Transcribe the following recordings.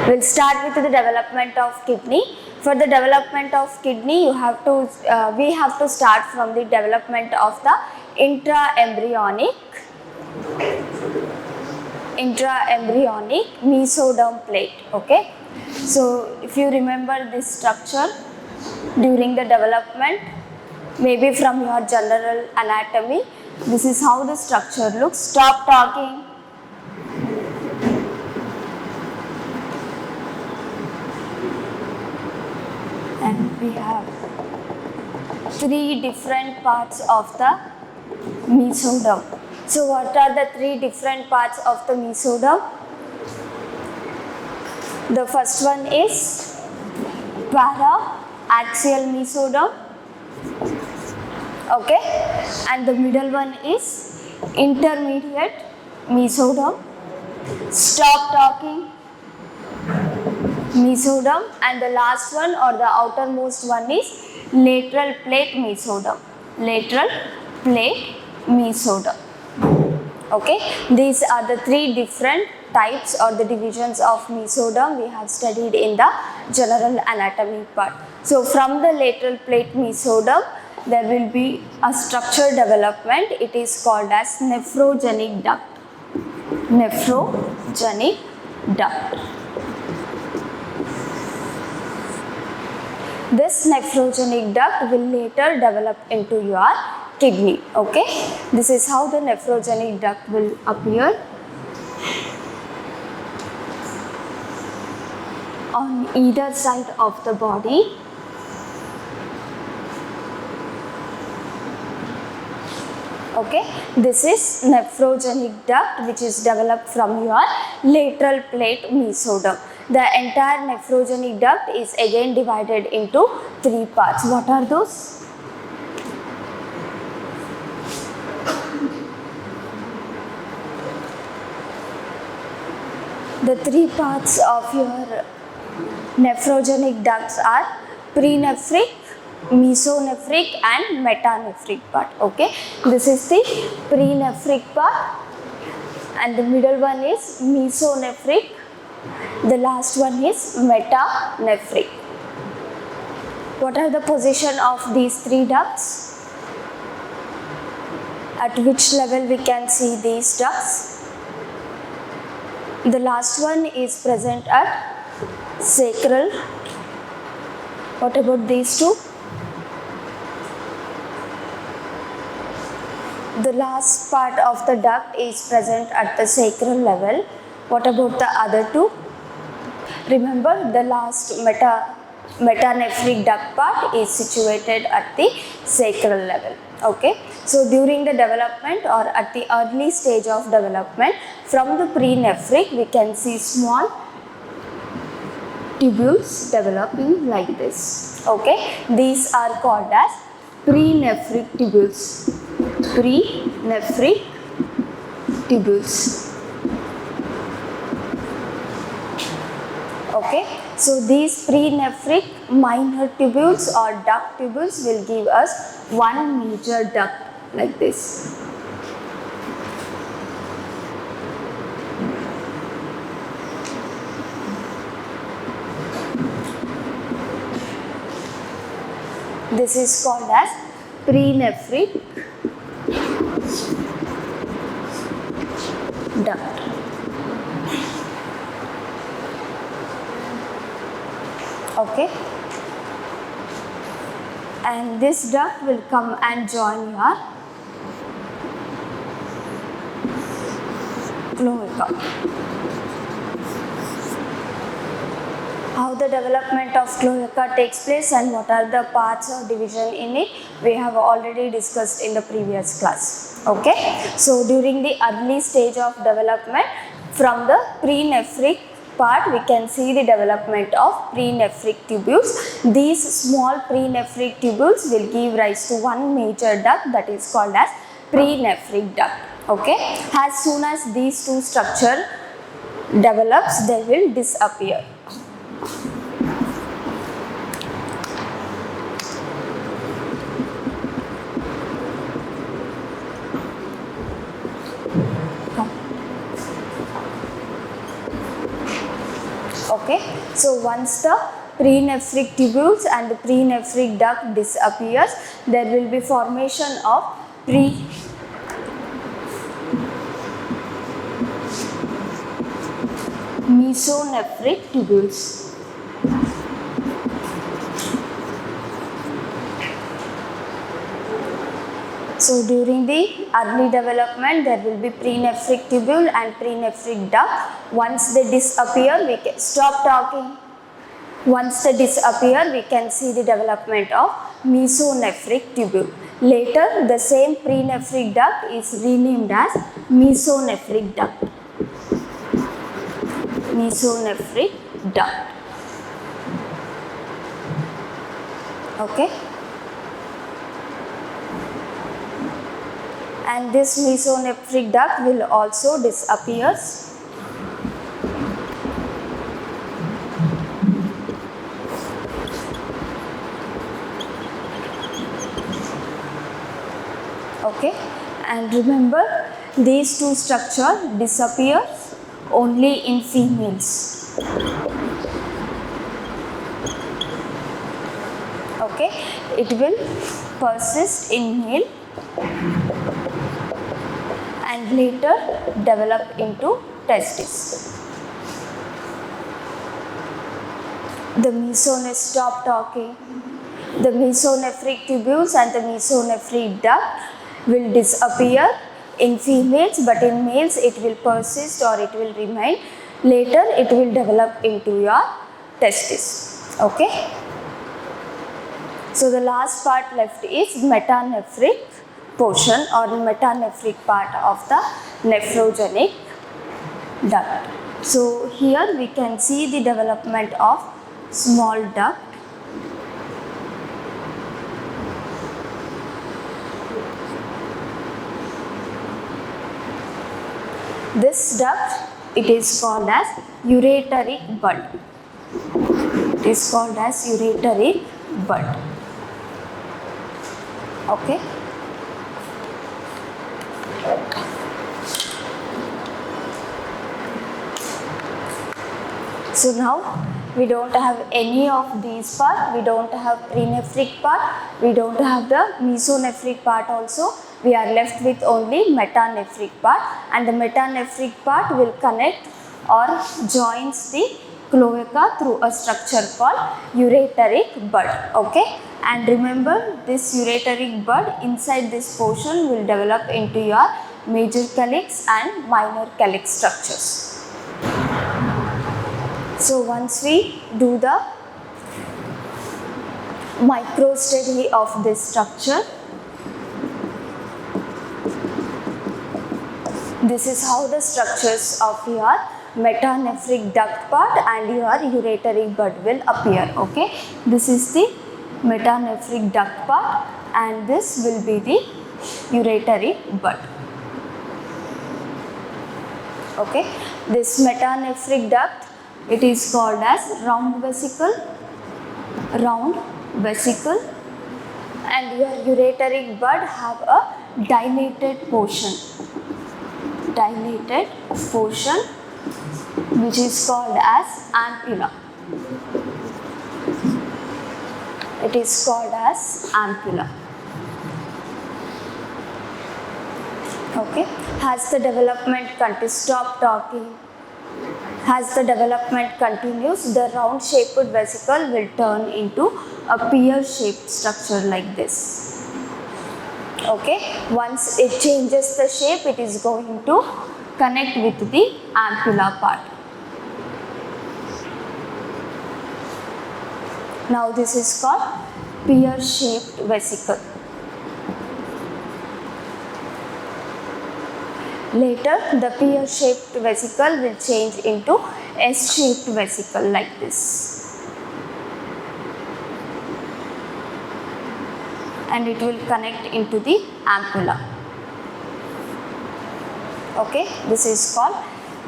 We'll start with the development of kidney. For the development of kidney, we have to start from the development of the intraembryonic mesoderm plate. Okay. So if you remember this structure during the development, maybe from your general anatomy, this is how the structure looks. Stop talking. And we have three different parts of the mesoderm. So what are the three different parts of the mesoderm? The first one is paraxial mesoderm. Okay, and the middle one is intermediate mesoderm. Stop talking. Mesoderm, and the last one or the outermost one is lateral plate mesoderm. Lateral plate mesoderm. Okay, these are the three different types or the divisions of mesoderm we have studied in the general anatomy part. So from the lateral plate mesoderm, there will be a structure development. It is called as nephrogenic duct. Nephrogenic duct. This nephrogenic duct will later develop into your kidney. Okay, this is how the nephrogenic duct will appear on either side of the body. Okay, this is nephrogenic duct which is developed from your lateral plate mesoderm. The entire nephrogenic duct is again divided into three parts. What are those? The three parts of your nephrogenic ducts are Pronephric, Mesonephric and Metanephric part. Okay, this is the Pronephric part, and the middle one is Mesonephric. The last one is Metanephric. What are the position of these three ducts? At which level we can see these ducts? The last one is present at sacral. What about these two? The last part of the duct is present at the sacral level. What about the other two? Remember, the last metanephric duct part is situated at the sacral level. Okay, so during the development or at the early stage of development, from the prenephric we can see small tubules developing like this. Okay, these are called as prenephric tubules. Prenephric tubules. Okay, so these prenephric minor tubules or duct tubules will give us one major duct like this. This is called as prenephric duct. Okay, and this duct will come and join your cloaca. How the development of cloaca takes place and what are the parts or division in it, we have already discussed in the previous class. Okay, so during the early stage of development, from the prenephric part we can see the development of prenephric tubules. These small prenephric tubules will give rise to one major duct that is called as prenephric duct. Okay, as soon as these two structure develops, they will disappear. Okay, Okay, so once the prenephric tubules and the prenephric duct disappears, there will be formation of mesonephric tubules. So during the early development, there will be prenephric tubule and prenephric duct. Once they disappear, we can stop talking. Once they disappear, we can see the development of mesonephric tubule. Later, the same prenephric duct is renamed as mesonephric duct. Mesonephric duct. Okay. And this mesonephric duct will also disappear. Okay, and remember, these two structures disappear only in females. Okay, it will persist in male and later develop into testes. The stop talking. The mesonephric tubules and the mesonephric duct will disappear in females, but in males it will persist or it will remain. Later it will develop into your testes. Okay. So the last part left is metanephric portion or metanephric part of the nephrogenic duct. So here we can see the development of small duct. This duct, it is called as ureteric bud. It is called as ureteric bud. Okay. So now we don't have any of these part. We don't have prenephric part. We don't have the mesonephric part also. We are left with only metanephric part, and the metanephric part will connect or joins the cloaca through a structure called ureteric bud. Okay, and remember, this ureteric bud inside this portion will develop into your major calyx and minor calyx structures. So once we do the micro study of this structure, this is how the structures of your metanephric duct part and your ureteric bud will appear. Okay, this is the metanephric duct part and this will be the ureteric bud. Okay, this metanephric duct, it is called as round vesicle, and your ureteric bud have a dilated portion which is called as ampulla. It is called as ampulla. Okay, as the development stop talking. As the development continues, the round shaped vesicle will turn into a pear shaped structure like this. Okay, once it changes the shape, it is going to connect with the ampulla part. Now this is called pear shaped vesicle. Later, the pear shaped vesicle will change into S shaped vesicle like this. And it will connect into the ampulla. Okay, this is called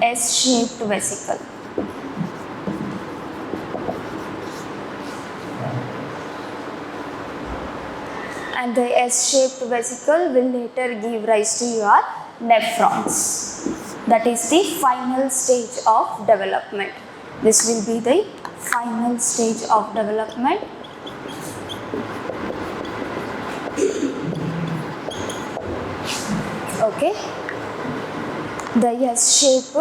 S shaped vesicle. And the S shaped vesicle will later give rise to your nephrons. That is the final stage of development. This will be the final stage of development. Okay. The S-shaped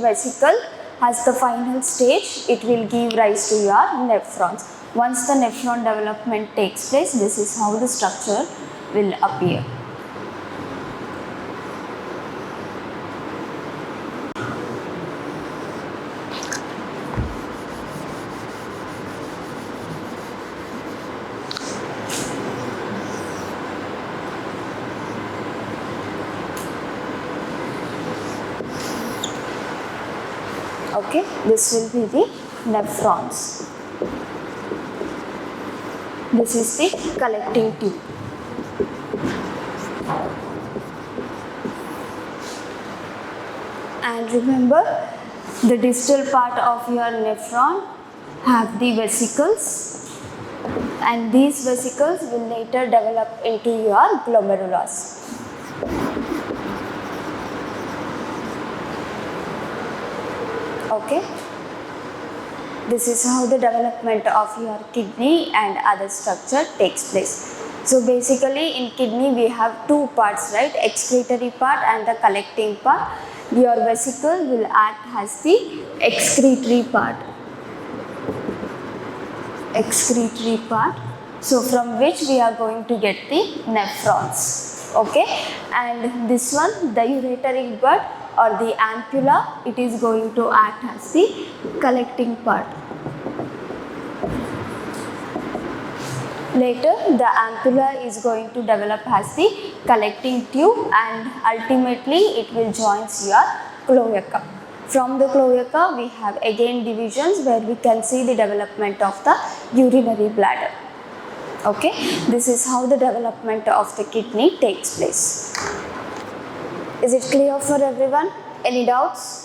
vesicle has the final stage. It will give rise to your nephrons. Once the nephron development takes place, this is how the structure will appear. Okay, this will be the nephrons. This is the collecting tube. And remember, the distal part of your nephron have the vesicles, and these vesicles will later develop into your glomerulus. Okay, this is how the development of your kidney and other structure takes place. So basically in kidney we have two parts, right? Excretory part and the collecting part. Your vesicle will act as the excretory part. Excretory part. So from which we are going to get the nephrons. Okay, and this one, the ureteric bud or the ampulla, it is going to act as the collecting part. Later, the ampulla is going to develop as the collecting tube, and ultimately it will join your cloaca. From the cloaca, we have again divisions where we can see the development of the urinary bladder. Okay, this is how the development of the kidney takes place. Is it clear for everyone? Any doubts?